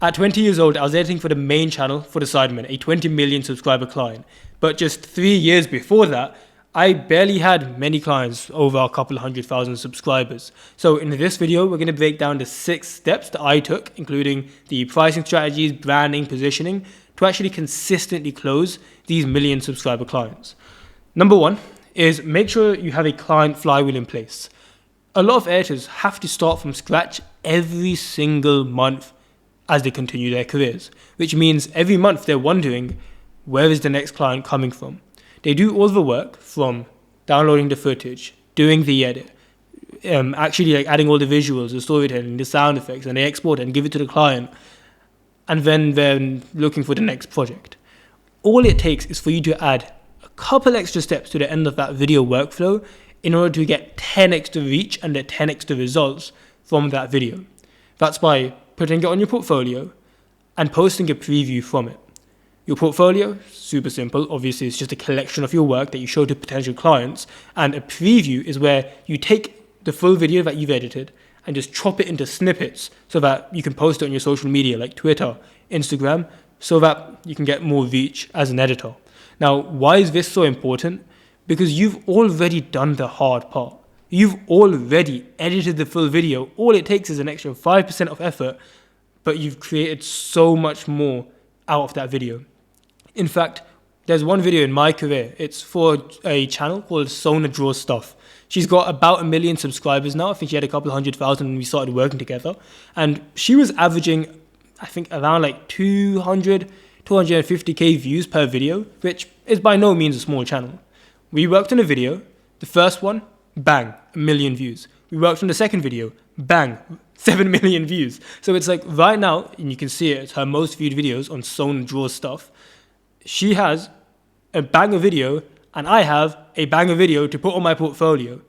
At 20 years old, I was editing for the main channel for the Sidemen, a 20 million subscriber client. But just 3 years before that, I barely had many clients over a couple 100,000 subscribers. So in this video, we're going to break down the 6 steps that I took, including the pricing strategies, branding, positioning, to actually consistently close these million subscriber clients. Number 1 is make sure you have a client flywheel in place. A lot of editors have to start from scratch every single month as they continue their careers, which means every month they're wondering, where is the next client coming from? They do all the work from downloading the footage, doing the edit, actually adding all the visuals, the storytelling, the sound effects, and they export it and give it to the client, and then they're looking for the next project. All it takes is for you to add a couple extra steps to the end of that video workflow in order to get 10x the reach and the 10x the results from that video. That's by putting it on your portfolio and posting a preview from it. Your portfolio, super simple. Obviously, it's just a collection of your work that you show to potential clients. And a preview is where you take the full video that you've edited and just chop it into snippets so that you can post it on your social media like Twitter, Instagram, so that you can get more reach as an editor. Now, why is this so important? Because you've already done the hard part. You've already edited the full video. All it takes is an extra 5% of effort, but you've created so much more out of that video. In fact, there's one video in my career. It's for a channel called Sona Draws Stuff. She's got about 1 million subscribers now. I think she had a couple 100,000 when we started working together. And she was averaging, I think, around like 250k views per video, which is by no means a small channel. We worked on a video. The first one, bang, 1 million views. We worked on the second video, bang, 7 million views. So it's like right now, and you can see it, it's her most viewed videos on Sona Draws Stuff. She has a banger video, and I have a banger video to put on my portfolio.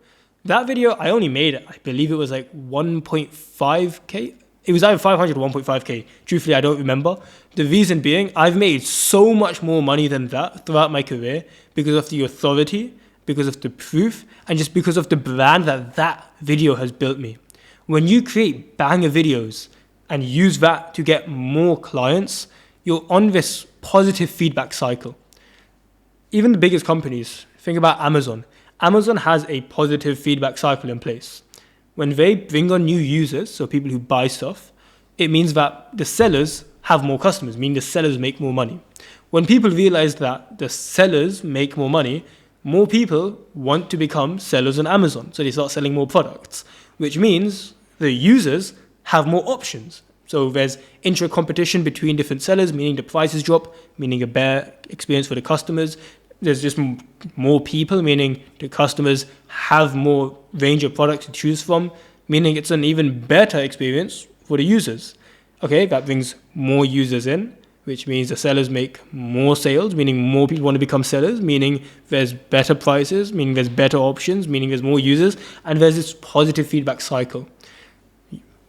That video, I only made, I believe it was like 1.5k. It was either 500 or 1.5k. Truthfully, I don't remember. The reason being, I've made so much more money than that throughout my career because of the authority, because of the proof, and just because of the brand that video has built me. When you create banger videos and use that to get more clients, you're on this positive feedback cycle. Even the biggest companies, think about Amazon. Amazon has a positive feedback cycle in place. When they bring on new users, so people who buy stuff, it means that the sellers have more customers, meaning the sellers make more money. When people realize that the sellers make more money, more people want to become sellers on Amazon, so they start selling more products, which means the users have more options. So there's intra-competition between different sellers, meaning the prices drop, meaning a better experience for the customers. There's just more people, meaning the customers have more range of products to choose from, meaning it's an even better experience for the users. Okay, that brings more users in, which means the sellers make more sales, meaning more people want to become sellers, meaning there's better prices, meaning there's better options, meaning there's more users, and there's this positive feedback cycle.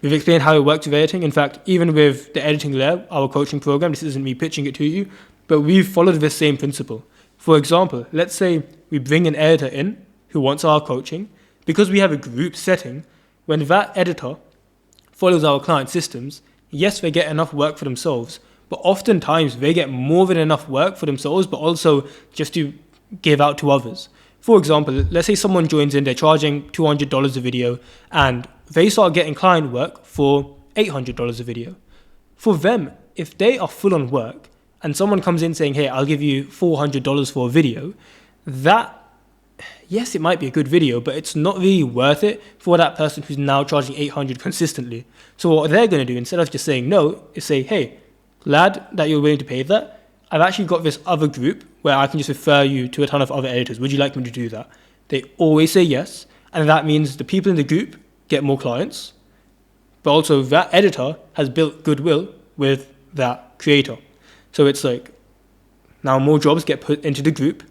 We've explained how it works with editing. In fact, even with the Editing Lab, our coaching program, this isn't me pitching it to you, but we've followed this same principle. For example, let's say we bring an editor in who wants our coaching. Because we have a group setting, when that editor follows our client systems, yes, they get enough work for themselves, but oftentimes they get more than enough work for themselves, but also just to give out to others. For example, let's say someone joins in, they're charging $200 a video, and they start getting client work for $800 a video. For them, if they are full on work, and someone comes in saying, hey, I'll give you $400 for a video, that, yes, it might be a good video, but it's not really worth it for that person who's now charging $800 consistently. So what they're going to do, instead of just saying no, is say, hey, glad that you're willing to pay that. I've actually got this other group where I can just refer you to a ton of other editors. Would you like me to do that? They always say yes. And that means the people in the group get more clients, but also that editor has built goodwill with that creator. So it's like now more jobs get put into the group,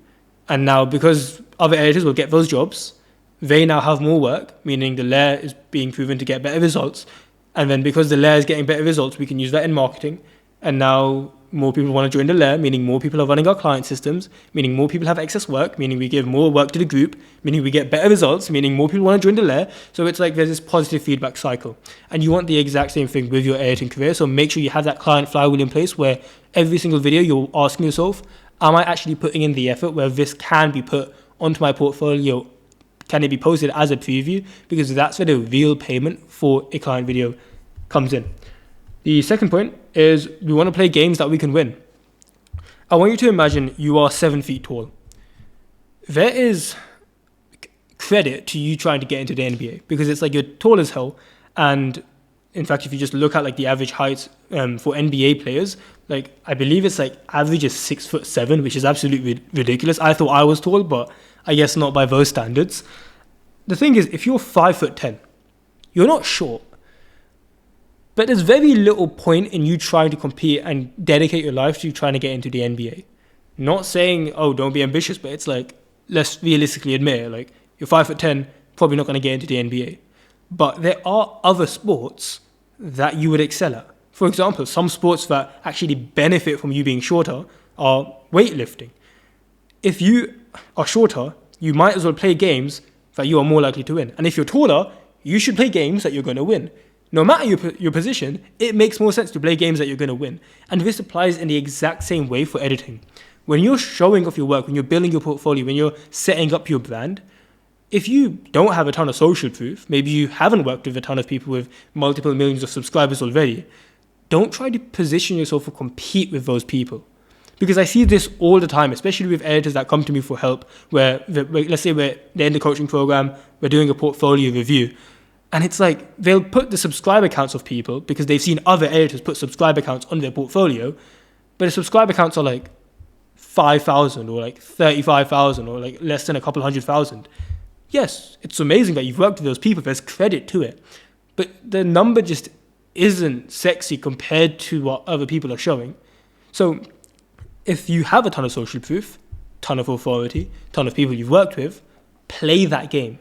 and now because other editors will get those jobs, they now have more work, meaning the layer is being proven to get better results. And then because the layer is getting better results, we can use that in marketing. And now more people want to join the lair, meaning more people are running our client systems, meaning more people have excess work, meaning we give more work to the group, meaning we get better results, meaning more people want to join the lair. So it's like there's this positive feedback cycle. And you want the exact same thing with your editing career. So make sure you have that client flywheel in place where every single video you're asking yourself, am I actually putting in the effort where this can be put onto my portfolio? Can it be posted as a preview? Because that's where the real payment for a client video comes in. The second point is we want to play games that we can win. I want you to imagine you are 7 feet tall. There is credit to you trying to get into the NBA because it's like you're tall as hell. And in fact, if you just look at like the average heights for NBA players, like I believe it's like average is 6'7", which is absolutely ridiculous. I thought I was tall, but I guess not by those standards. The thing is, if you're 5'10", you're not short. But there's very little point in you trying to compete and dedicate your life to trying to get into the NBA. Not saying, oh, don't be ambitious, but it's like, let's realistically admit it. Like, you're 5'10", probably not going to get into the NBA. But there are other sports that you would excel at. For example, some sports that actually benefit from you being shorter are weightlifting. If you are shorter, you might as well play games that you are more likely to win. And if you're taller, you should play games that you're going to win. No matter your position, it makes more sense to play games that you're going to win. And this applies in the exact same way for editing. When you're showing off your work, when you're building your portfolio, when you're setting up your brand, if you don't have a ton of social proof, maybe you haven't worked with a ton of people with multiple millions of subscribers already, don't try to position yourself or compete with those people. Because I see this all the time, especially with editors that come to me for help, where let's say they're in the coaching program, we're doing a portfolio review, and it's like they'll put the subscriber counts of people because they've seen other editors put subscriber counts on their portfolio, but the subscriber counts are like 5,000 or like 35,000 or like less than a couple 100,000. Yes, it's amazing that you've worked with those people. There's credit to it. But the number just isn't sexy compared to what other people are showing. So if you have a ton of social proof, ton of authority, ton of people you've worked with, play that game.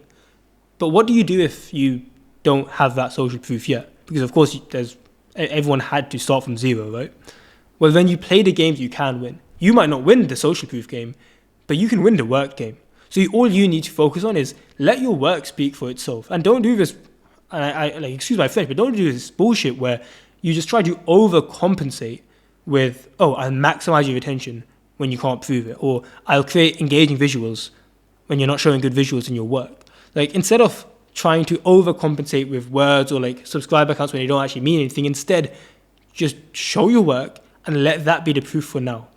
But what do you do if you don't have that social proof yet? Because of course everyone had to start from zero, right? Well, then you play the games you can win. You might not win the social proof game, but you can win the work game. So all you need to focus on is let your work speak for itself. And don't do this, I like, excuse my French, but don't do this bullshit where you just try to overcompensate with, oh, I'll maximize your attention when you can't prove it. Or I'll create engaging visuals when you're not showing good visuals in your work. Like, instead of trying to overcompensate with words or like subscriber counts when they don't actually mean anything, instead, just show your work and let that be the proof for now.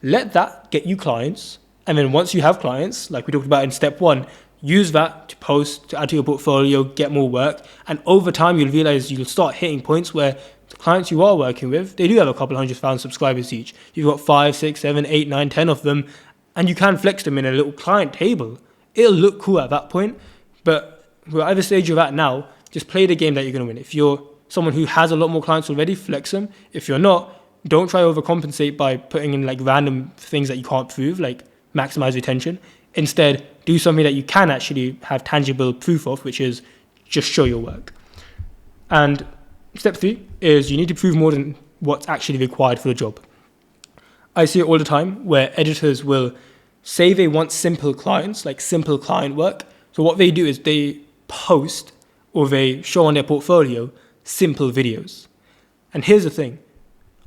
Let that get you clients. And then once you have clients, like we talked about in step 1, use that to post, to add to your portfolio, get more work. And over time, you'll realize you'll start hitting points where the clients you are working with, they do have a couple 100,000 subscribers each. You've got 5, 6, 7, 8, 9, 10 of them, and you can flex them in a little client table. It'll look cool at that point, but whatever stage you're at now, just play the game that you're going to win. If you're someone who has a lot more clients already, flex them. If you're not, don't try to overcompensate by putting in like random things that you can't prove, like maximize retention. Instead, do something that you can actually have tangible proof of, which is just show your work. And step 3 is you need to prove more than what's actually required for the job. I see it all the time where editors will say they want simple clients, like simple client work. So what they do is they post or they show on their portfolio simple videos. And here's the thing.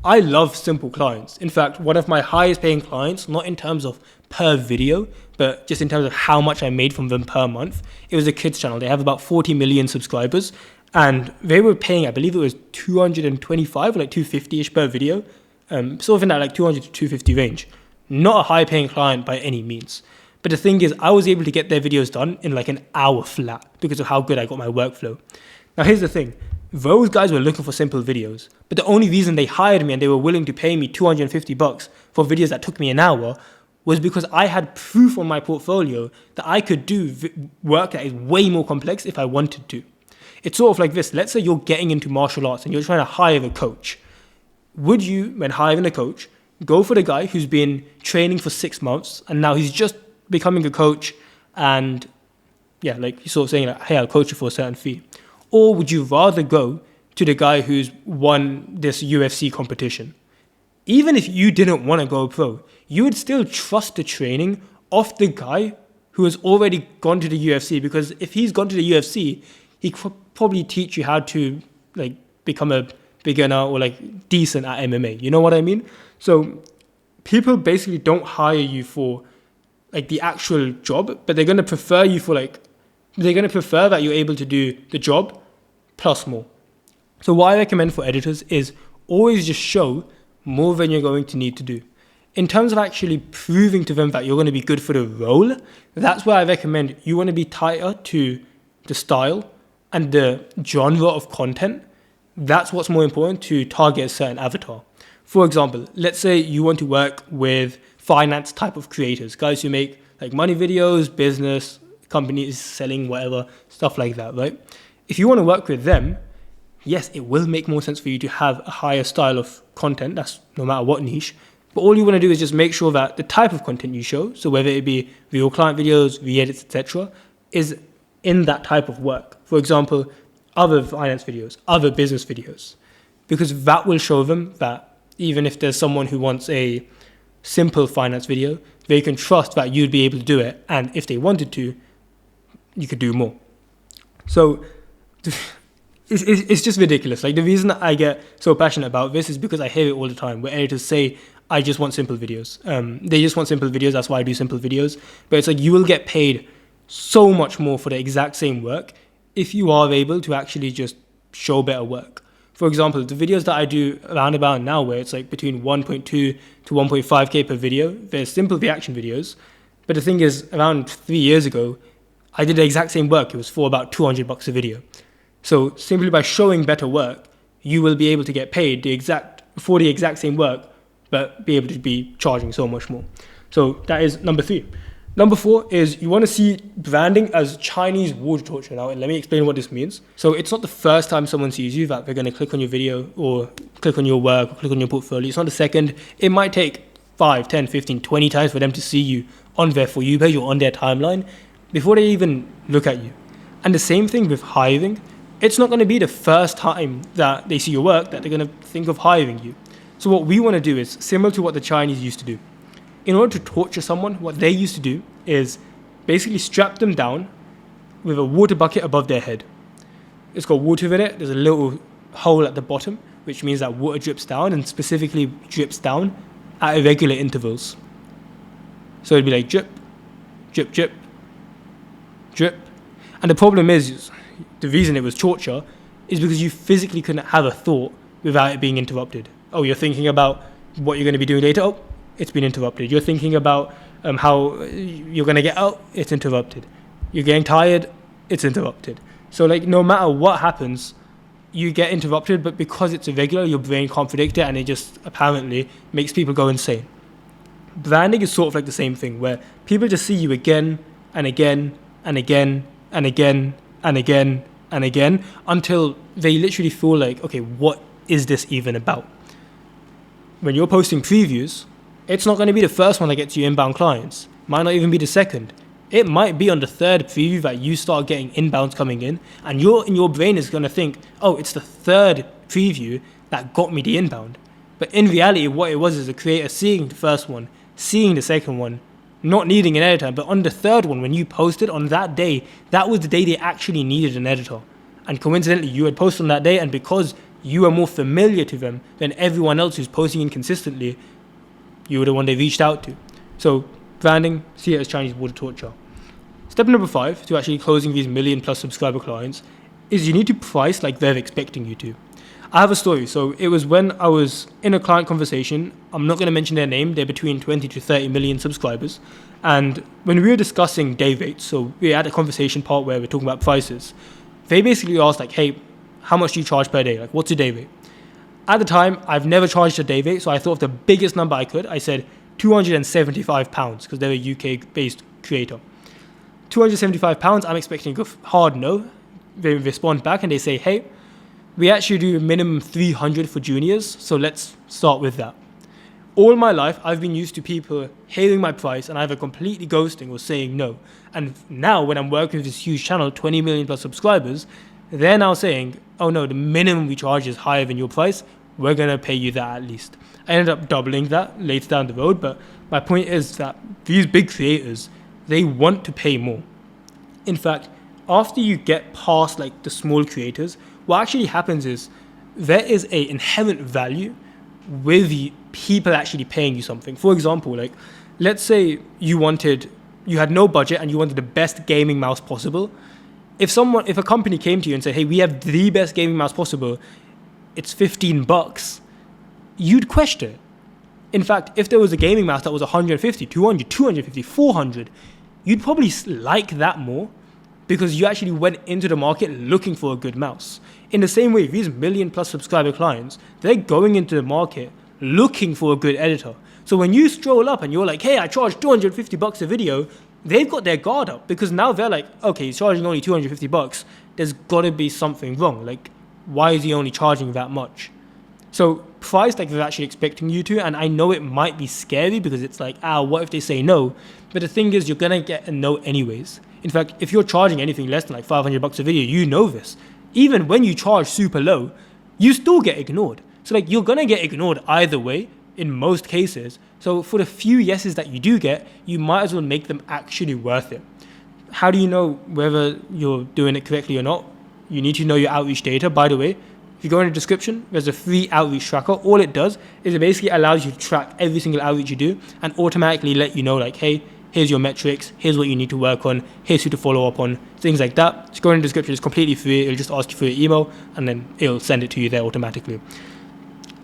I love simple clients. In fact, one of my highest paying clients, not in terms of per video, but just in terms of how much I made from them per month, it was a kids channel. They have about 40 million subscribers and they were paying, I believe it was 225 or like 250-ish per video. Sort of in that like 200 to 250 range. Not a high paying client by any means. But the thing is, I was able to get their videos done in like an hour flat because of how good I got my workflow. Now here's the thing. Those guys were looking for simple videos, but the only reason they hired me and they were willing to pay me $250 for videos that took me an hour was because I had proof on my portfolio that I could do work that is way more complex if I wanted to. It's sort of like this. Let's say you're getting into martial arts and you're trying to hire a coach. Would you, when hiring a coach, go for the guy who's been training for 6 months and now he's just becoming a coach and, yeah, like you're sort of saying, like, hey, I'll coach you for a certain fee? Or would you rather go to the guy who's won this UFC competition? even if you didn't want to go pro, you would still trust the training of the guy who has already gone to the UFC, because if he's gone to the UFC, he could probably teach you how to like become a beginner or like decent at MMA. You know what I mean? So people basically don't hire you for like the actual job, but they're going to prefer you for like, they're going to prefer that you're able to do the job plus more. So what I recommend for editors is always just show more than you're going to need to do. In terms of actually proving to them that you're going to be good for the role, that's where I recommend you want to be tighter to the style and the genre of content. That's what's more important to target a certain avatar. For example, let's say you want to work with finance type of creators, guys who make like money videos, business, companies selling whatever, stuff like that, right? If you want to work with them, yes, it will make more sense for you to have a higher style of content. That's no matter what niche. But all you want to do is just make sure that the type of content you show, so whether it be real client videos, re-edits, etc., is in that type of work. For example, other finance videos, other business videos, because that will show them that even if there's someone who wants a simple finance video, they can trust that you'd be able to do it. And if they wanted to, you could do more. So it's just ridiculous. Like the reason I get so passionate about this is because I hear it all the time where editors say, I just want simple videos. They just want simple videos. That's why I do simple videos. But it's like you will get paid so much more for the exact same work if you are able to actually just show better work. For example, the videos that I do around about now, where it's like between 1.2 to 1.5K per video, they're simple reaction videos. But the thing is, around 3 years ago, I did the exact same work. It was for about $200 a video. So simply by showing better work, you will be able to get paid for the exact same work, but be able to be charging so much more. So that is number 3. Number 4 is you want to see branding as Chinese water torture. Now, let me explain what this means. So it's not the first time someone sees you that they're going to click on your video or click on your work or click on your portfolio. It's not the second. It might take 5, 10, 15, 20 times for them to see you on their For You page or on their timeline before they even look at you. And the same thing with hiring. It's not going to be the first time that they see your work that they're going to think of hiring you. So what we want to do is similar to what the Chinese used to do. In order to torture someone, what they used to do is basically strap them down with a water bucket above their head. It's got water in it. There's a little hole at the bottom, which means that water drips down, and specifically drips down at irregular intervals. So it'd be like drip, drip, drip, drip. And the problem is, the reason it was torture is because you physically couldn't have a thought without it being interrupted. Oh, you're thinking about what you're going to be doing later? Oh, it's been interrupted. You're thinking about how you're going to get out? It's interrupted. You're getting tired? It's interrupted. So like no matter what happens, you get interrupted, but because it's irregular, your brain can't predict it, and it just apparently makes people go insane. Branding is sort of like the same thing, where people just see you again and again and again and again and again and again until they literally feel like, okay, what is this even about? When you're posting previews, it's not going to be the first one that gets you inbound clients. Might not even be the second. It might be on the third preview that you start getting inbounds coming in, and your brain is going to think, oh, it's the third preview that got me the inbound. But in reality, what it was is a creator seeing the first one, seeing the second one, not needing an editor. But on the third one, when you posted on that day, that was the day they actually needed an editor. And coincidentally, you had posted on that day, and because you are more familiar to them than everyone else who's posting inconsistently, you were the one they reached out to. So branding, see it as Chinese water torture. Step number 5 to actually closing these 1 million+ subscriber clients is you need to price like they're expecting you to. I have a story. So it was when I was in a client conversation. I'm not going to mention their name. They're between 20 to 30 million subscribers. And when we were discussing day rates, so we had a conversation part where we're talking about prices, they basically asked like, hey, how much do you charge per day? Like, what's your day rate? At the time, I've never charged a day rate, so I thought of the biggest number I could. I said £275 because they're a UK-based creator. £275, I'm expecting a hard no. They respond back and they say, hey, we actually do a minimum 300 for juniors, so let's start with that. All my life, I've been used to people hearing my price and either completely ghosting or saying no. And now when I'm working with this huge channel, 20 million+ subscribers, they're now saying, oh no, the minimum we charge is higher than your price. we're going to pay you that at least. I ended up doubling that later down the road, but my point is that these big creators, they want to pay more. In fact, after you get past like the small creators, what actually happens is there is a inherent value with people actually paying you something. For example, like let's say you had no budget and you wanted the best gaming mouse possible. If a company came to you and said, hey, we have the best gaming mouse possible, it's $15, you'd question it. In fact, if there was a gaming mouse that was 150, 200, 250, 400, you'd probably like that more because you actually went into the market looking for a good mouse. In the same way, these million-plus subscriber clients, they're going into the market looking for a good editor. So when you stroll up and you're like, hey, I charge $250 a video, they've got their guard up because now they're like, okay, he's charging only $250. There's got to be something wrong. Like, why is he only charging that much? So price like they're actually expecting you to, and I know it might be scary because it's like, what if they say no? But the thing is, you're going to get a no anyways. In fact, if you're charging anything less than like $500 a video, you know this. Even when you charge super low, you still get ignored. So like you're going to get ignored either way in most cases. So for the few yeses that you do get, you might as well make them actually worth it. How do you know whether you're doing it correctly or not? You need to know your outreach data. By the way, if you go in the description, there's a free outreach tracker. All it does is it basically allows you to track every single outreach you do and automatically let you know like, hey, here's your metrics, here's what you need to work on, here's who to follow up on, things like that. Just go in the description, it's completely free. It'll just ask you for your email and then it'll send it to you there automatically.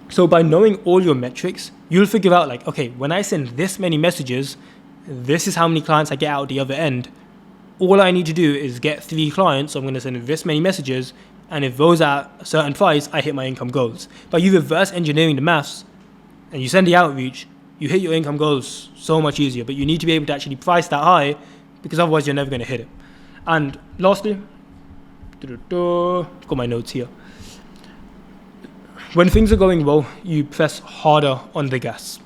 So by knowing all your metrics, you'll figure out like, okay, when I send this many messages, this is how many clients I get out the other end. All I need to do is get 3 clients, so I'm going to send this many messages, and if those are at a certain price, I hit my income goals. By you reverse engineering the maths, and you send the outreach, you hit your income goals so much easier, but you need to be able to actually price that high, because otherwise you're never going to hit it. And lastly, got my notes here. When things are going well, you press harder on the gas.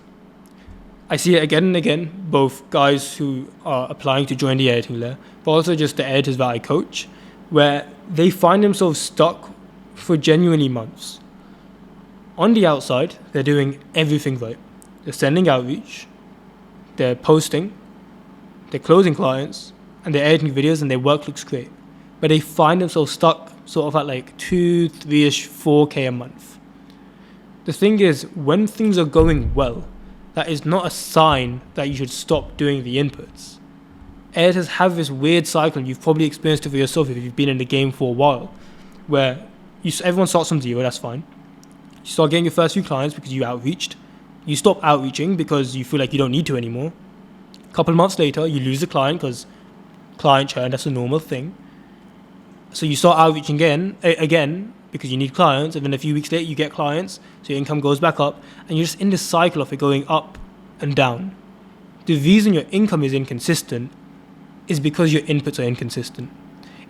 I see it again and again, both guys who are applying to join the editing layer, but also just the editors that I coach, where they find themselves stuck for genuinely months. On the outside, they're doing everything right. They're sending outreach, they're posting, they're closing clients, and they're editing videos, and their work looks great. But they find themselves stuck sort of at like 2, 3-ish, 4K a month. The thing is, when things are going well, that is not a sign that you should stop doing the inputs. Editors have this weird cycle, and you've probably experienced it for yourself if you've been in the game for a while, where everyone starts from zero, that's fine. You start getting your first few clients because you outreached. You stop outreaching because you feel like you don't need to anymore. A couple of months later, you lose a client because client churn, that's a normal thing. So you start outreaching again because you need clients, and then a few weeks later you get clients, so your income goes back up, and you're just in this cycle of it going up and down. The reason your income is inconsistent is because your inputs are inconsistent.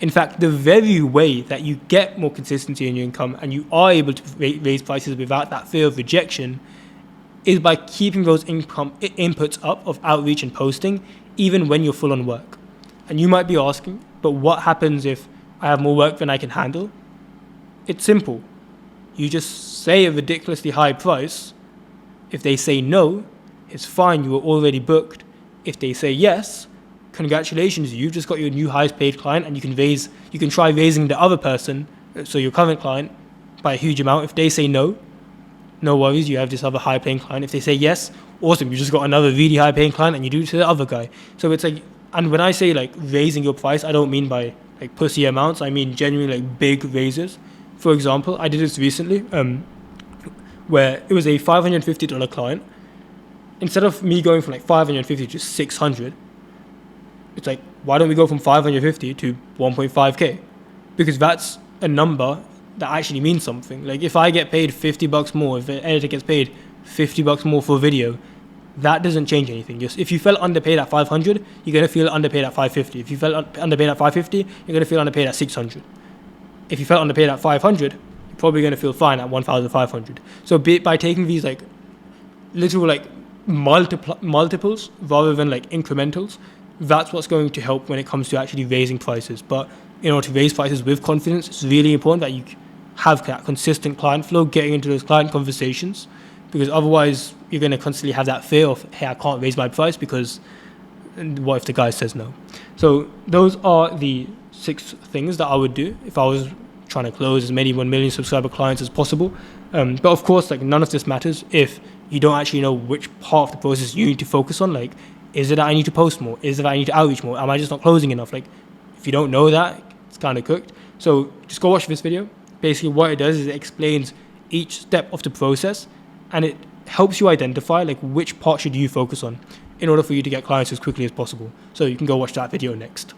In fact, the very way that you get more consistency in your income and you are able to raise prices without that fear of rejection is by keeping those inputs up of outreach and posting even when you're full on work. And you might be asking, but what happens if I have more work than I can handle? It's simple. You just say a ridiculously high price. If they say no, it's fine, you were already booked. If they say yes, congratulations, you've just got your new highest paid client, and you can try raising the other person, so your current client, by a huge amount. If they say no, no worries, you have this other high paying client. If they say yes, awesome, you just got another really high paying client, and you do it to the other guy. So it's like, and when I say like raising your price, I don't mean by like pussy amounts, I mean genuinely like big raises. For example, I did this recently, where it was a $550 client. Instead of me going from like 550 to 600, it's like, why don't we go from 550 to 1.5k? Because that's a number that actually means something. Like if I get paid $50 more, if an editor gets paid $50 more for a video, that doesn't change anything. Just if you felt underpaid at 500, you're going to feel underpaid at 550. If you felt underpaid at 550, you're going to feel underpaid at 600. If you felt underpaid at 500, you're probably going to feel fine at 1,500. So by taking these like literal like multiples rather than like incrementals, that's what's going to help when it comes to actually raising prices. But in order to raise prices with confidence, it's really important that have that consistent client flow, getting into those client conversations, because otherwise you're going to constantly have that fear of, hey, I can't raise my price because what if the guy says no? So those are the 6 things that I would do if I was trying to close as many 1 million subscriber clients as possible. But of course, like, none of this matters if you don't actually know which part of the process you need to focus on. Like, is it that I need to post more? Is it that I need to outreach more? Am I just not closing enough? Like, if you don't know that, it's kind of cooked. So just go watch this video. Basically, what it does is it explains each step of the process, and it helps you identify like which part should you focus on in order for you to get clients as quickly as possible. So you can go watch that video next.